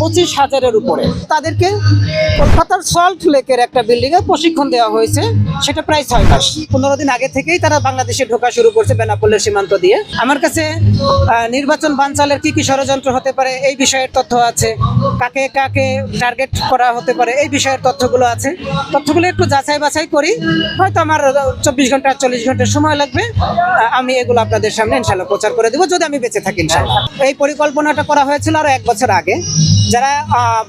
25,000-এর উপরে। তাদেরকে কলকাতার সল্ট লেকের একটা বিল্ডিংয়ে প্রশিক্ষণ দেওয়া হয়েছে, সেটা প্রায় 6 মাস। 15 দিন আগে থেকেই তারা বাংলাদেশে ঢোকা শুরু করছে বেনাপোলের সীমান্ত দিয়ে। আমার কাছে নির্বাচন বানচালের কি ষড়যন্ত্র হতে পারে এই বিষয়ের তথ্য আছে, কাকে কাকে টার্গেট করা হতে পারে এই বিষয়ের তথ্যগুলো আছে। তথ্যগুলো একটু যাচাই বাছাই করি, হয়তো আমার 24 ঘন্টা 40 ঘন্টা সময় লাগবে। আমি এগুলো আপনাদের সামনে ইনশাল্লাহ প্রচার করে দেবো, যদি আমি বেঁচে থাকি ইনশাল্লাহ। এই পরিকল্পনাটা করা হয়েছিল আরো 1 বছর আগে। যারা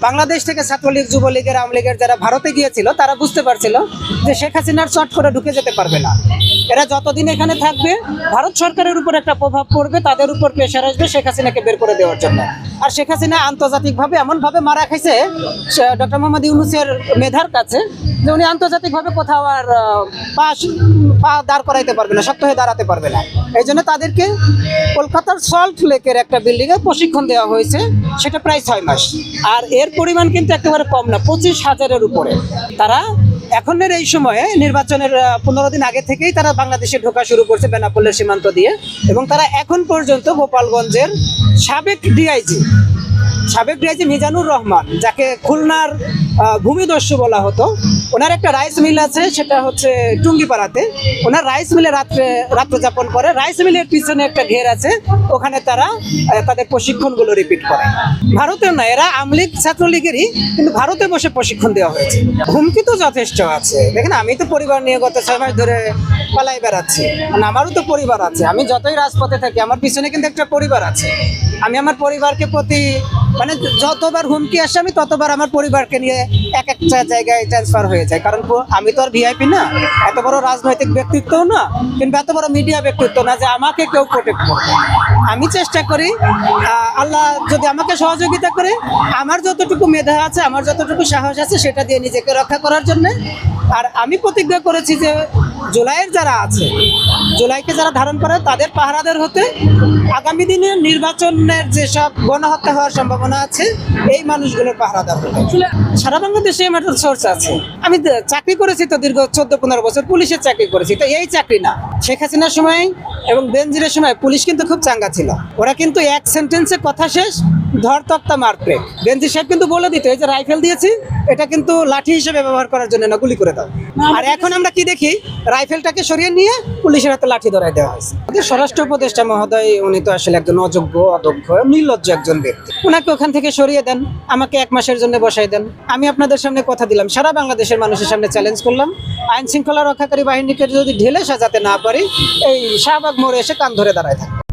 বাংলাদেশ থেকে ছাত্রলীগ, যুবলীগের, আওয়ামী লীগের যারা ভারতে গিয়েছিল, তারা বুঝতে পারছিল যে শেখ হাসিনার চট করে ঢুকে যেতে পারবে না। এরা যতদিন এখানে থাকবে ভারত সরকারের উপর একটা প্রভাব পড়বে, তাদের উপর প্রেশার আসবে শেখ হাসিনাকে বের করে দেওয়ার জন্য। আর শেখ হাসিনা আন্তর্জাতিকভাবে এমনভাবে মারা খাইছে ডক্টর মোহাম্মদ ইউনূসের মেধার কাছে, যে উনি আন্তর্জাতিকভাবে কোথাও আর পা দাঁড় করাইতে পারবে না, শক্ত হয়ে দাঁড়াতে পারবে না। এই জন্য তাদেরকে কলকাতার সল্ট লেকের একটা বিল্ডিংয়ে প্রশিক্ষণ দেওয়া হয়েছে, সেটা প্রায় 6 মাস। আর এর পরিমাণ কিন্তু একেবারে কম না, 25,000-এর উপরে। তারা এখনের এই সময়ে নির্বাচনের 15 দিন আগে থেকেই তারা বাংলাদেশে ঢোকা শুরু করছে বেনাপোলের সীমান্ত দিয়ে। এবং তারা এখন পর্যন্ত গোপালগঞ্জের সাবেক ডিআইজি মিজানুর রহমান, যাকে খুলনার ভূমিদস্যু বলা হতো, ওনার একটা রাইস মিল আছে, সেটা হচ্ছে টুঙ্গিপাড়াতে। ওনার রাইস মিলে রাত্রযাপন করে। রাইস মিলের পিছনে একটা ঘের আছে, ওখানে তারা তাদের প্রশিক্ষণগুলো রিপিট করে। ভারতেও না, এরা আমলিগ ছাত্রলীগেরই, কিন্তু ভারতে বসে প্রশিক্ষণ দেওয়া হয়েছে। হুমকি তো যথেষ্ট আছে। দেখেন, আমি তো পরিবার নিয়ে গত 6 মাস ধরে পালাই বেড়াচ্ছি, আমারও তো পরিবার আছে। আমি যতই রাজপথে থাকি, আমার পিছনে কিন্তু একটা পরিবার আছে। আমি আমার পরিবারকে মানে যতবার হুমকি আসে, আমি ততবার আমার পরিবারকে নিয়ে এক একটা জায়গায় ট্রান্সফার হয়ে যায়। কারণ আমি তো আর ভিআইপি না, এত বড় রাজনৈতিক ব্যক্তিত্বও না, কিংবা এত বড় মিডিয়া ব্যক্তিত্ব না যে আমাকে কেউ প্রোটেক্ট করবে। আমি চেষ্টা করি, আল্লাহ যদি আমাকে সহযোগিতা করে, আমার যতটুকু মেধা আছে, আমার যতটুকু সাহস আছে, সেটা দিয়ে নিজেকে রক্ষা করার জন্য। আর আমি প্রতিজ্ঞা করেছি যে জুলাইয়ের যারা আছে, জুলাইকে যারা ধারণ করে, তাদের পাহারাদার হতে, আগামী দিনে নির্বাচনের যেসব গণহত্যা হওয়ার সম্ভাবনা আছে, এই মানুষগুলোর পাহারাদার হতে। সারা বাংলাদেশে আমার সোর্স আছে। আমি চাকরি করেছি তো দীর্ঘ 14-15 বছর, পুলিশের চাকরি করেছি। তো এই চাকরি না, শেখ হাসিনার সময় এবং বেনজিরের সময় পুলিশ কিন্তু খুব চাঙ্গা ছিল। ওরা কিন্তু এক সেন্টেন্সে কথা শেষ, ধর তক্তা মারতে। বেনজির সাহেব কিন্তু বলে দিত, এই যে রাইফেল দিয়েছি, এটা কিন্তু লাঠি হিসেবে ব্যবহার করার জন্য না, গুলি করে দাও। আর এখন আমরা কি দেখি, রাইফেলটাকে সরিয়ে নিয়ে পুলিশের হাতে লাঠি ধরাই দেওয়া হয়েছে। স্বরাষ্ট্র উপদেষ্টা মহোদয়, উনি তো আসলে একজন অযোগ্য, অদক্ষ, নির্লজ্জ একজন ব্যক্তি। ওনাকে ওখান থেকে সরিয়ে দেন, আমাকে 1 মাসের জন্য বসাই দেন। আমি আপনাদের সামনে কথা দিলাম, সারা বাংলাদেশের মানুষের সামনে চ্যালেঞ্জ করলাম, আইন শৃঙ্খলা রক্ষাকারী বাহিনীকে যদি ঢেলে সাজাতে না পারি, এই শাহবাগ মোড়ে এসে কান ধরে দাঁড়ায় থাকে।